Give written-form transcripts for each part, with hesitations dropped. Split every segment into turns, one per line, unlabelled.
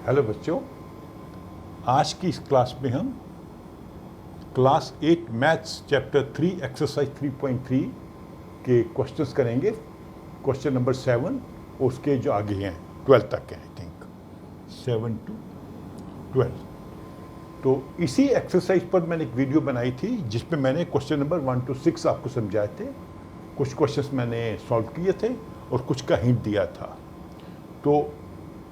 Hello बच्चों, आज की इस क्लास में हम क्लास 8 मैथ्स चैप्टर 3 एक्सरसाइज 3.3 के क्वेश्चंस करेंगे। क्वेश्चन नंबर 7 उसके जो आगे हैं 12 तक हैं, आई थिंक 7 to 12। तो इसी एक्सरसाइज पर मैंने एक वीडियो बनाई थी जिसमें मैंने क्वेश्चन नंबर 1 to 6 आपको समझाए थे। कुछ क्वेश्चंस मैंने सॉल्व किए थे और कुछ का हिंट दिया था। तो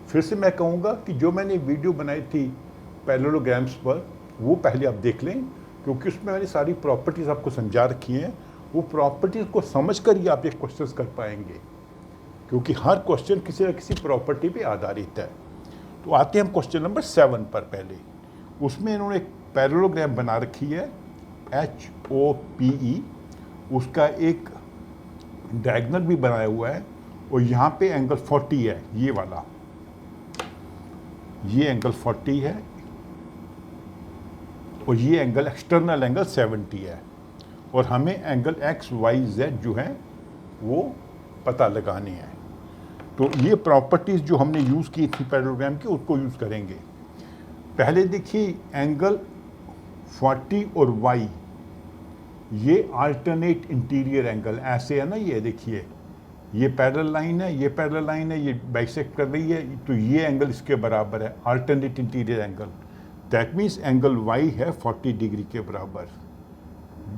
फिर से मैं कहूँगा कि जो मैंने वीडियो बनाई थी पैरेललोग्राम्स पर वो पहले आप देख लें, क्योंकि उसमें मैंने सारी प्रॉपर्टीज़ आपको समझा रखी हैं। वो प्रॉपर्टीज़ को समझ कर ही आप ये क्वेश्चंस कर पाएंगे, क्योंकि हर क्वेश्चन किसी न किसी प्रॉपर्टी पे आधारित है। तो आते हैं हम क्वेश्चन नंबर 7 पर। पहले उसमें इन्होंने एक पैरेललोग्राम बना रखी है HOPE, उसका एक डायगोनल भी बनाया हुआ है और यहाँ पे एंगल 40 है, ये वाला, ये एंगल 40 है और ये एंगल एक्सटर्नल एंगल 70 है और हमें एंगल XYZ जो है वो पता लगाने हैं। तो ये प्रॉपर्टीज़ जो हमने यूज़ की थी पैरेललोग्राम की, उसको यूज़ करेंगे। पहले देखिए एंगल 40 और Y, ये अल्टरनेट इंटीरियर एंगल ऐसे है ना, ये देखिए ये पैरेलल लाइन है, ये पैरेलल लाइन है, ये बाइसेक्ट कर रही है, तो ये एंगल इसके बराबर है, alternate interior angle. That means angle Y है 40 डिग्री के बराबर।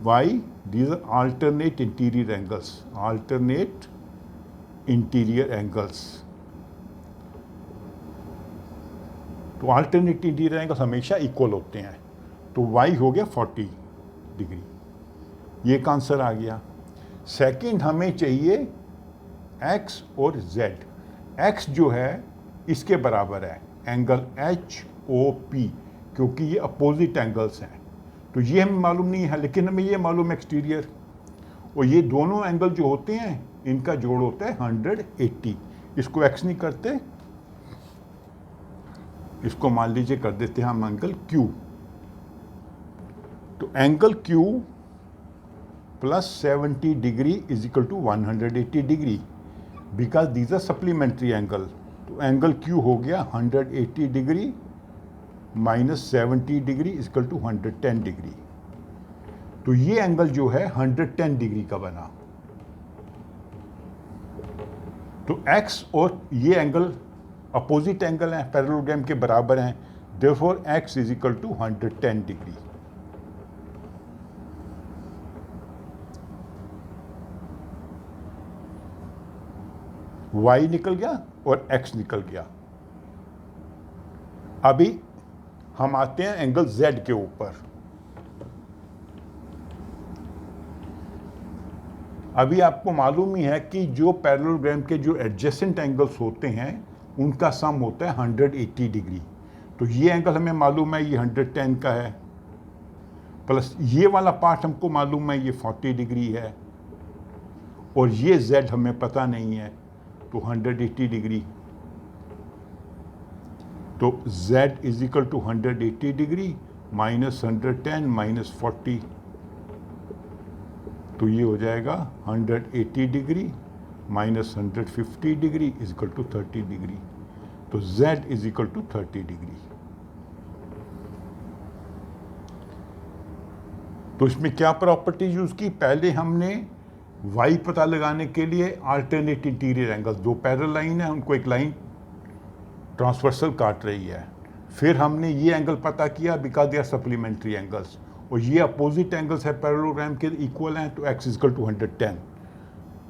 Y, these are alternate interior angles, alternate interior angles. तो अल्टरनेट इंटीरियर एंगल्स हमेशा इक्वल होते हैं। तो Y हो गया 40 डिग्री, ये एक आंसर आ गया। सेकंड हमें चाहिए X और Z। X जो है इसके बराबर है एंगल HOP, क्योंकि ये अपोजिट एंगल्स हैं। तो ये हमें मालूम नहीं है, लेकिन हमें ये मालूम है एक्सटीरियर। और ये दोनों एंगल जो होते हैं इनका जोड़ होता है 180। इसको X नहीं करते, इसको मान लीजिए कर देते हैं हम एंगल Q। तो angle Q plus 70 degree is equal to 180 degree, because these are supplementary angle. तो एंगल Q हो गया 180 degree minus 70 degree equal to 110 degree. तो ये एंगल जो है 110 डिग्री का बना। तो X और ये एंगल अपोजिट एंगल हैं, पैरेललोग्राम के बराबर हैं, therefore X is equal to 110 degree. Y निकल गया और X निकल गया। अभी हम आते हैं एंगल Z के ऊपर। अभी आपको मालूम ही है कि जो पैरेललोग्राम के जो एडजेसेंट एंगल्स होते हैं उनका सम होता है 180 डिग्री। तो ये एंगल हमें मालूम है ये 110 का है, प्लस ये वाला पार्ट हमको मालूम है ये 40 डिग्री है, और ये Z हमें पता नहीं है, तो 180 डिग्री। तो Z is equal to 180 degree minus 110 minus 40, तो ये हो जाएगा 180 degree minus 150 degree is equal to 30 degree. तो Z is equal to 30 degree. तो इसमें क्या प्रॉपर्टी यूज़ की? पहले हमने Y पता लगाने के लिए अल्टरनेट इंटीरियर एंगल्स, दो पैरेलल लाइन है उनको एक लाइन ट्रांसवर्सल काट रही है। फिर हमने ये एंगल पता किया because they are supplementary angles, और ये अपोजिट एंगल्स है पैरेललोग्राम के इक्वल हैं, तो X इज इक्वल टू 110।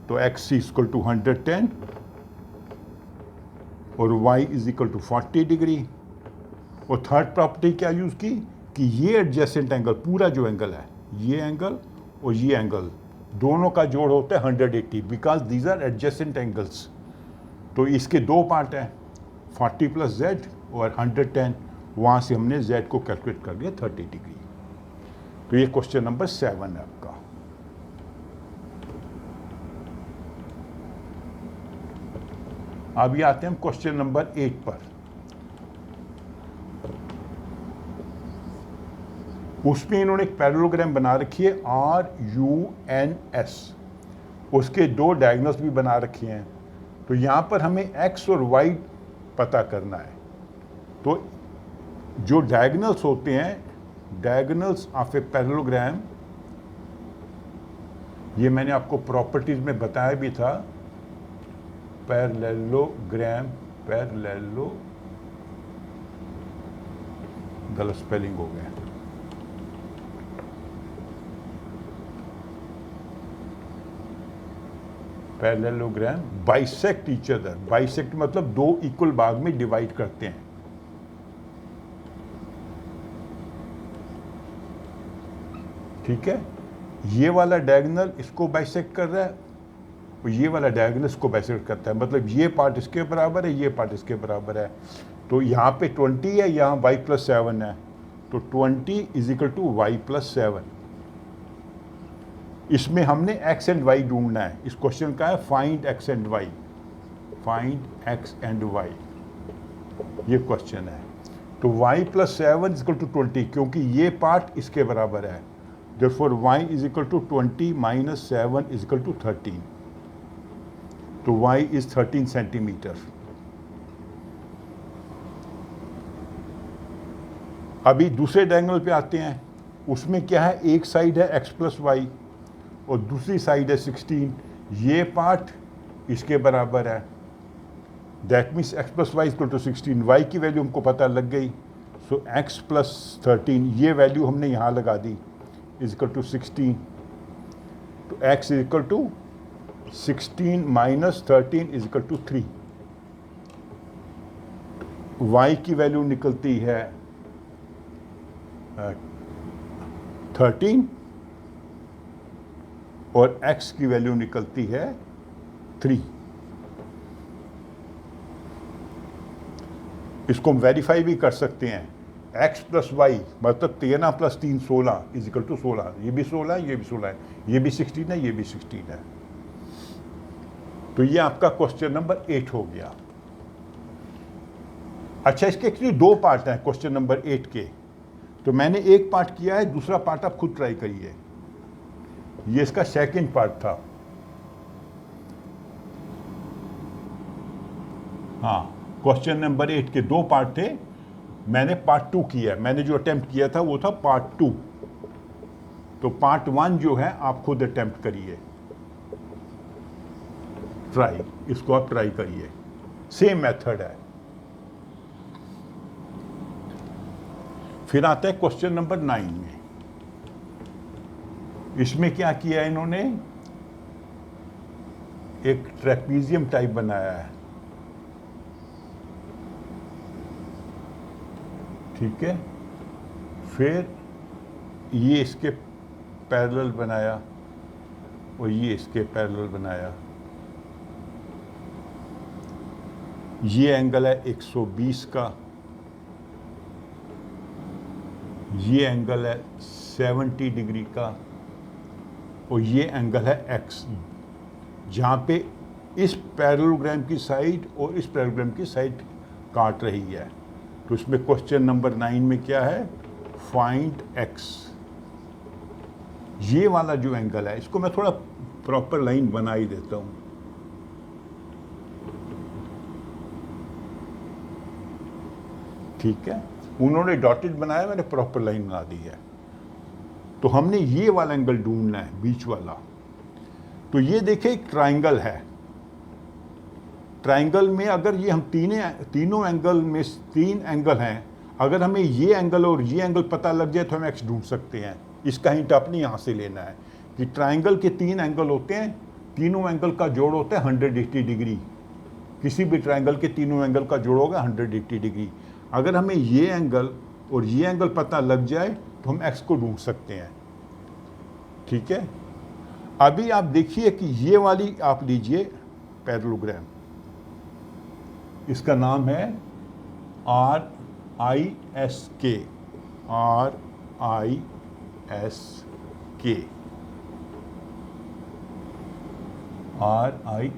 तो X इज इक्वल टू 110 और Y is equal to 40 degree. और थर्ड प्रॉपर्टी क्या यूज़ की कि ये एडजेसेंट एंगल, पूरा जो एंगल है, ये एंगल और ये एंगल दोनों का जोड़ होता है 180, because these are adjacent angles. तो इसके दो पार्ट हैं, 40 प्लस Z और 110। वहाँ से हमने Z को कैलकुलेट कर लिया 30 डिग्री। तो ये क्वेश्चन नंबर 7 है आपका। अभी आते हैं हम क्वेश्चन नंबर 8 पर। उसमें इन्होंने एक पैरेललोग्राम बना रखी है RUNS, उसके दो डायगोनल्स भी बना रखे हैं। तो यहाँ पर हमें X और Y पता करना है। तो जो डायगोनल्स होते हैं, डायगोनल्स ऑफ ए पैरेललोग्राम, ये मैंने आपको प्रॉपर्टीज में बताया भी था। पैरेललोग्राम, गलत स्पेलिंग हो गया, parallelogram bisect each other. Bisect मतलब दो इक्वल भाग में डिवाइड करते हैं। ठीक है, ये वाला डायगोनल इसको बाइसेक्ट कर रहा है और ये वाला डायगोनल इसको बाइसेक्ट करता है, मतलब ये पार्ट इसके बराबर है, ये पार्ट इसके बराबर है। तो यहाँ पे 20 है, यहाँ y+7 है, तो 20 = y+7। इसमें हमने x एंड y ढूंढना है। इस क्वेश्चन का है find x and y, find x and y, ये क्वेश्चन है। तो y+7 = 20, क्योंकि ये पार्ट इसके बराबर है, therefore y = 20 - 7 = 13, तो y is 13 सेंटीमीटर। अभी दूसरे डायगोनल पे आते हैं, उसमें क्या है, एक साइड है x + y और दूसरी साइड है 16। ये पार्ट इसके बराबर है, that means x + y = 16। y की वैल्यू हमको पता लग गई, सो x + 13, ये वैल्यू हमने यहाँ लगा दी, = 16। तो x = 16 - 13 = 3। y की वैल्यू निकलती है 13 और x की वैल्यू निकलती है 3। इसको हम वेरीफाई भी कर सकते हैं। x + y मतलब 13 + 3 16 = 16। ये भी 16 है, ये भी 16 है, ये भी 16 है, ये भी 16 है। तो ये आपका क्वेश्चन नंबर 8 हो गया। अच्छा, इसके एक्चुअली दो पार्ट हैं क्वेश्चन नंबर 8 के। तो मैंने एक पार्ट किया है, दूसरा पार्ट आप खुद ट्राई करिए। ये इसका सेकंड पार्ट था। हाँ, क्वेश्चन नंबर 8 के दो पार्ट थे, मैंने पार्ट 2 किया। मैंने जो अटेम्प्ट किया था वो था पार्ट 2। तो पार्ट 1 जो है आप खुद अटेम्प्ट करिए, ट्राई, इसको आप ट्राई करिए, सेम मेथड है। फिर आता है क्वेश्चन नंबर 9 में। इसमें क्या किया है इन्होंने, एक ट्रेपीजियम टाइप बनाया है। ठीक है, फिर ये इसके पैरेलल बनाया और ये इसके पैरेलल बनाया। ये एंगल है 120 का, ये एंगल है 70 डिग्री का और ये एंगल है x, जहाँ पे इस पैरेललोग्राम की साइड और इस पैरेललोग्राम की साइड काट रही है। तो इसमें क्वेश्चन नंबर 9 में क्या है, फाइंड x। ये वाला जो एंगल है, इसको मैं थोड़ा प्रॉपर लाइन बना ही देता हूँ। ठीक है, उन्होंने डॉटेड बनाया, मैंने प्रॉपर लाइन बना दी है। तो हमने ये वाला एंगल ढूंढना है, बीच वाला। तो ये देखिए एक ट्राइंगल है। ट्राइंगल में अगर ये हम तीनों एंगल में 3 एंगल हैं, अगर हमें ये एंगल और ये एंगल पता लग जाए तो हम x ढूंढ सकते हैं। इसका हिंट आपने यहाँ से लेना है कि ट्राइंगल के 3 एंगल होते हैं, तीनों एंगल का जोड़ होता है 180 डिग्री। किसी भी ट्राइंगल के तीनों एंगल का जोड़ होगा 180 डिग्री। अगर हमें ये एंगल और ये एंगल पता लग जाए तो हम x को ढूंढ सकते हैं। ठीक है, अभी आप देखिए कि ये वाली आप लीजिए पैरेललोग्राम, इसका नाम है RISK,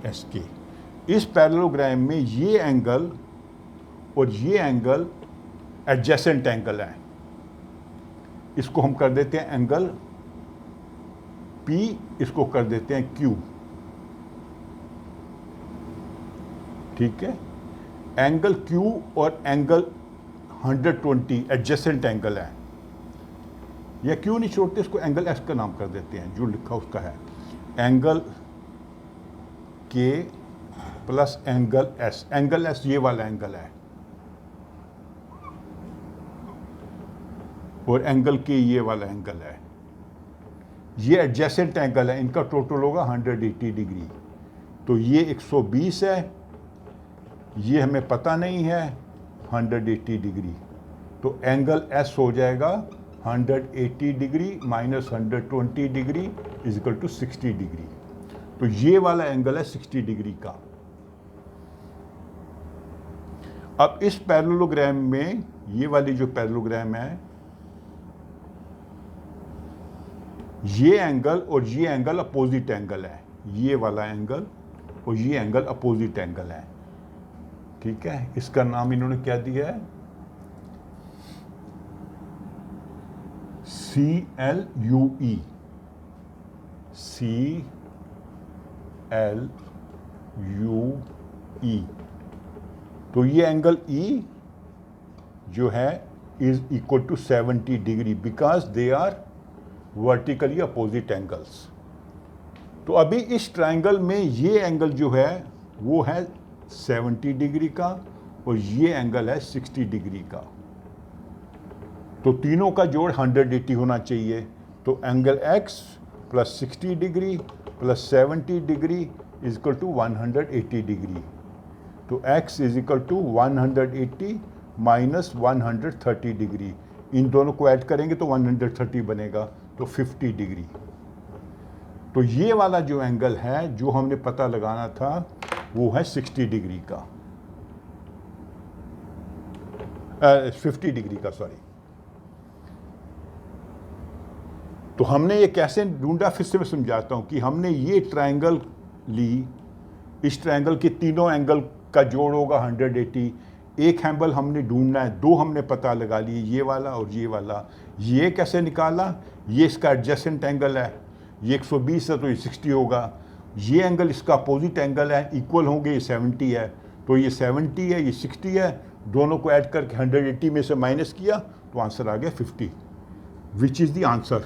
RISK। इस पैरेललोग्राम में ये एंगल और ये एंगल एडजेसेंट एंगल है। इसको हम कर देते हैं एंगल P, इसको कर देते हैं Q। ठीक है, एंगल Q और एंगल 120 एडजेसेंट एंगल है, या क्यों नहीं छोड़ते, इसको एंगल एस का नाम कर देते हैं, जो लिखा उसका है एंगल के plus angle S. Angle S ये वाला एंगल है और एंगल के ये वाला एंगल है, ये एडजेसेंट एंगल है, इनका टोटल होगा 180 डिग्री। तो ये 120 है, ये हमें पता नहीं है 180 डिग्री, तो एंगल एस हो जाएगा 180 degree minus 120 degree is equal to 60 degree. तो ये वाला एंगल है 60 डिग्री का। अब इस पैरेललोग्राम में ये वाली जो पैरेललोग्राम है, ये एंगल और ये एंगल अपोजिट एंगल है, ये वाला एंगल और ये एंगल अपोजिट एंगल है, ठीक है। इसका नाम इन्होंने क्या दिया है, CLUE, CLUE। तो ये एंगल E जो है is equal to 70 degree because they are vertically opposite angles. तो अभी इस ट्रायंगल में ये एंगल जो है वो है 70 डिग्री का और ये एंगल है 60 डिग्री का, तो तीनों का जोड़ 180 होना चाहिए। तो angle x plus 60 degree plus 70 degree is equal to 180 degree. तो x is equal to 180 minus 130 degree, इन दोनों को ऐड करेंगे तो 130 बनेगा, तो 50 डिग्री। तो ये वाला जो एंगल है जो हमने पता लगाना था वो है 60 डिग्री का, 50 डिग्री का, सॉरी। तो हमने ये कैसे ढूंढा, फिर से मैं समझाता हूं कि हमने ये ट्रायंगल ली, इस ट्रायंगल के तीनों एंगल का जोड़ होगा 180। एक एंगल हमने ढूंढना है, दो हमने पता लगा लिए, ये वाला और ये वाला। ये कैसे निकाला, ये इसका एडजेसेंट एंगल है, ये 120 है तो ये 60 होगा। ये एंगल इसका अपोजिट एंगल है, इक्वल होंगे, ये 70 है, तो ये 70 है, ये 60 है, दोनों को ऐड करके 180 में से माइनस किया तो आंसर आ गया 50, which is the answer.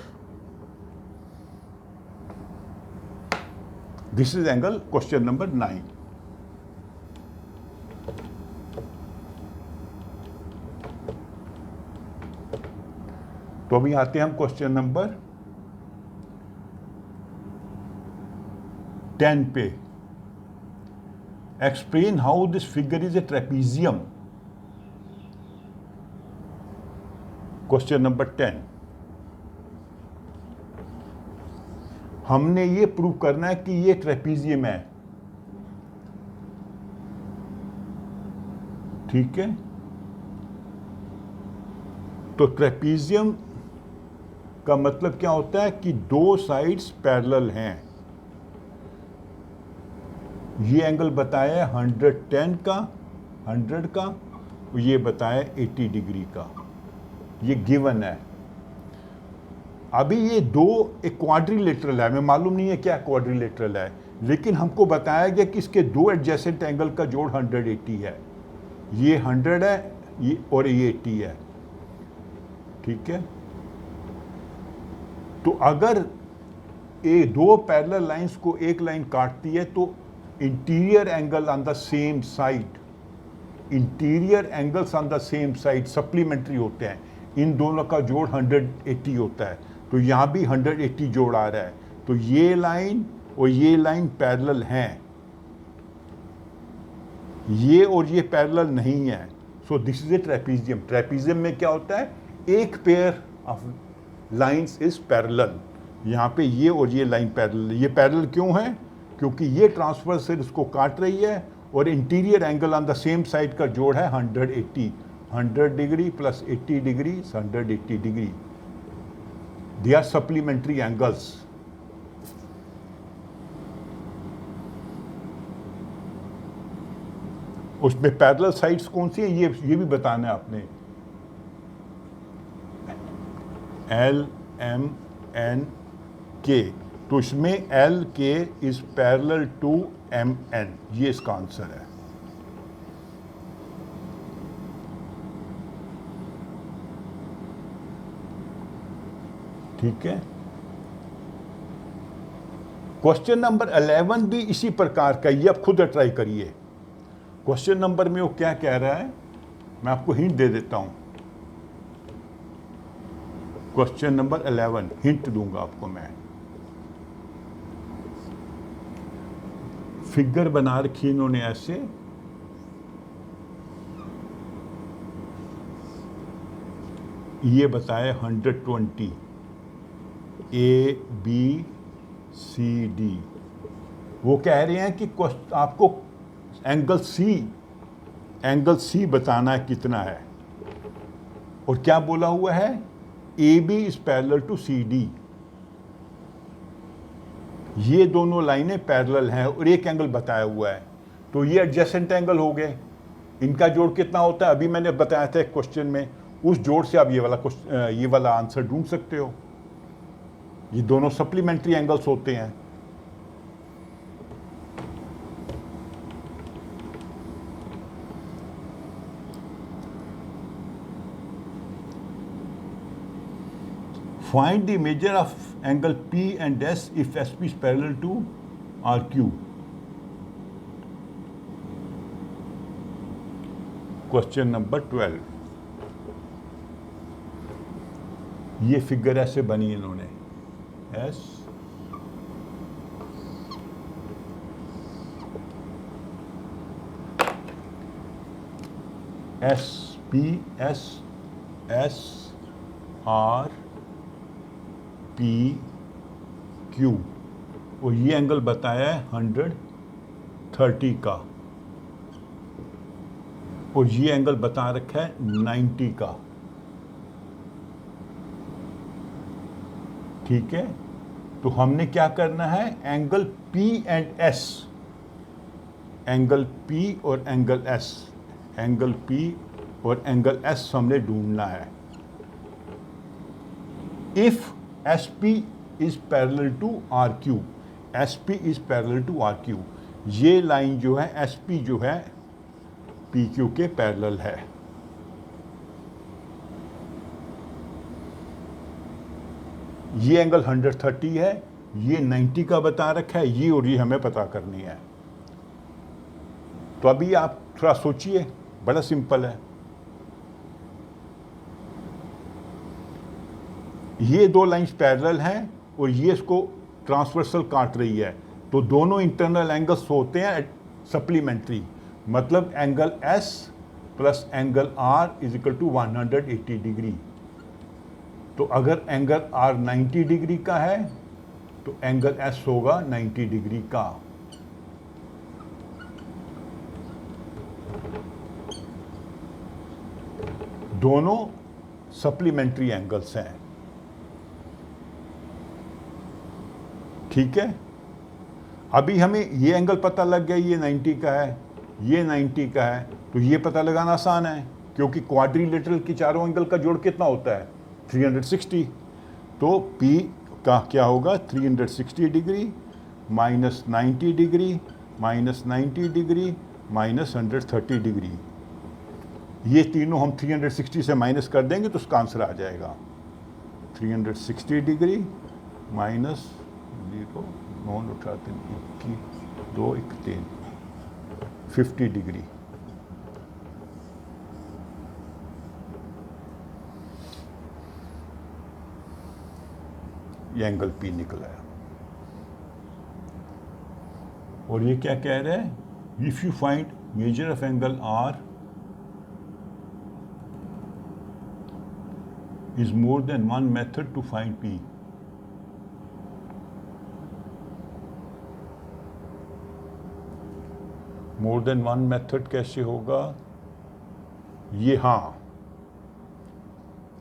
This is angle question number 9। तो अभी आते हैं हम क्वेश्चन नंबर 10 पे। Explain how this figure is a trapezium. Question number 10, हमने ये प्रूव करना है कि ये ट्रेपीजियम है, ठीक है। तो ट्रेपीजियम का मतलब क्या होता है कि दो साइड्स पैरेलल हैं। ये एंगल बताया 110 का, 100 का, और ये बताया 80 डिग्री का, ये गिवन है। अभी ये दो एक क्वाड्रिलेटरल है, हमें मालूम नहीं है क्या क्वाड्रिलेटरल है, लेकिन हमको बताया गया कि इसके दो एडजेसेंट एंगल का जोड़ 180 है। ये 100 है ये और ये 80 है, ठीक है। तो अगर ये दो पैरेलल लाइंस को एक लाइन काटती है तो interior angle on the same side, interior angles on the same side supplementary होते हैं, इन दोनों का जोड़ 180 होता है। तो यहाँ भी 180 जोड़ आ रहा है, तो ये लाइन और ये लाइन पैरेलल हैं, ये और ये पैरेलल नहीं है। So this is a trapezium. Trapezium में क्या होता है, एक pair of lines is parallel. यहाँ पे ये और ये लाइन पैरेलल। ये पैरेलल क्यों है, क्योंकि ये ट्रांसवर्स इसको काट रही है और interior angle on the same side का जोड़ है 180। 100 degree plus 80 degree 180 degree, they are supplementary angles. उसमें पैरेलल साइड्स कौन सी है ये भी बताना है आपने। L M N K, तो इसमें L K is parallel to M N, ये इसका आंसर है। ठीक है। क्वेश्चन नंबर 11 भी इसी प्रकार का, ये आप खुद ट्राई करिए। क्वेश्चन नंबर में वो क्या कह रहा है, मैं आपको हिंट दे देता हूं। क्वेश्चन नंबर 11 हिंट दूंगा आपको मैं। फिगर बना रखी इन्होंने ऐसे, ये बताया 120 ABCD। वो कह रहे हैं कि आपको एंगल सी बताना है कितना है, और क्या बोला हुआ है, AB is parallel to CD। ये दोनों लाइनें पैरेलल हैं और एक एंगल बताया हुआ है, तो ये एडजेसेंट एंगल हो गए। इनका जोड़ कितना होता है, अभी मैंने बताया था एक क्वेश्चन में, उस जोड़ से आप ये वाला आंसर ढूंढ सकते हो। ये दोनों सप्लीमेंट्री एंगल्स होते हैं। Find the measure of angle P and S if SP is parallel to RQ. Question number 12। ये फिगर ऐसे बनी इन्होंने, SP S R PQ, और ये एंगल बताया है 130 का, और ये एंगल बता रखा है 90 का। ठीक है, तो हमने क्या करना है, angle P and S, angle P और एंगल S, एंगल P और एंगल S हमने ढूंढना है। If SP is parallel to RQ, SP is parallel to RQ, ये लाइन जो है SP जो है PQ के पैरेलल है। ये एंगल 130 है, ये 90 का बता रखा है, ये और ये हमें पता करनी है। तो अभी आप थोड़ा सोचिए, बड़ा सिंपल है। ये दो लाइंस पैरेलल हैं और ये इसको ट्रांसवर्सल काट रही है, तो दोनों इंटरनल एंगल्स होते हैं सप्लीमेंट्री, मतलब angle S plus angle R is equal to 180 degree. तो अगर एंगल R 90 डिग्री का है तो एंगल S होगा 90 डिग्री का। दोनों सप्लीमेंट्री एंगल्स हैं। ठीक है, अभी हमें ये एंगल पता लग गया, ये 90 का है, ये 90 का है, तो ये पता लगाना आसान है, क्योंकि क्वाड्रिलेटरल की चारों एंगल का जोड़ कितना होता है, 360। तो P का क्या होगा, 360 degree minus 90 degree minus 90 degree minus 130 degree. ये तीनों हम 360 से माइनस कर देंगे तो उसका आंसर आ जाएगा 360 डिग्री माइनस 0 9 उठाते 21 2 1 3 50 डिग्री। ये एंगल P निकल आया। और ये क्या कह रहे हैं, if you find measure of angle R is more than one method to find P. More than one method कैसे होगा, ये हाँ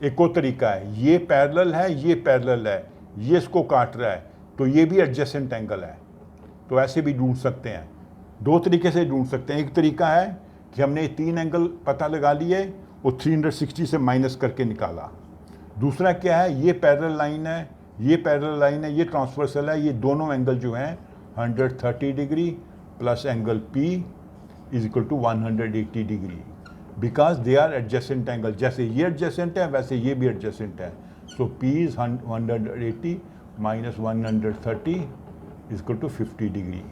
एक और तरीका है, ये पैरेलल है, ये पैरेलल है, ये इसको काट रहा है, तो ये भी एडजेसेंट एंगल है, तो ऐसे भी ढूंढ सकते हैं। दो तरीके से ढूंढ सकते हैं। एक तरीका है कि हमने तीन एंगल पता लगा लिए और 360 से माइनस करके निकाला। दूसरा क्या है, ये पैरेलल लाइन है, ये पैरेलल लाइन है, ये ट्रांसवर्सल है, ये दोनों एंगल जो हैं 130 degree plus angle P is equal to 180 degree, because they are adjacent angle. जैसे ये एडजेसेंट है वैसे ये भी एडजेसेंट है, so P is 180 minus 130 is equal to 50 degree.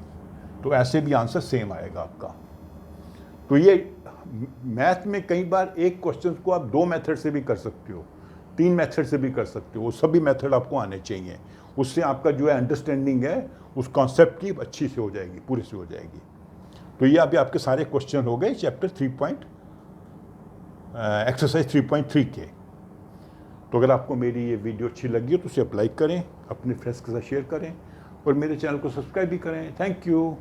तो ऐसे भी आंसर सेम आएगा आपका। तो ये मैथ में कई बार एक क्वेश्चन को आप 2 मेथड से भी कर सकते हो, 3 मेथड से भी कर सकते हो, वो सभी मेथड आपको आने चाहिए। उससे आपका जो है अंडरस्टैंडिंग है उस कॉन्सेप्ट की अच्छी से हो जाएगी, पूरी से हो जाएगी। तो ये अभी आपके सारे क्वेश्चन हो गए चैप्टर 3 एक्सरसाइज 3.3 के। तो अगर आपको मेरी ये वीडियो अच्छी लगी हो तो उसे आप लाइक करें, अपने फ्रेंड्स के साथ शेयर करें और मेरे चैनल को सब्सक्राइब भी करें। Thank you.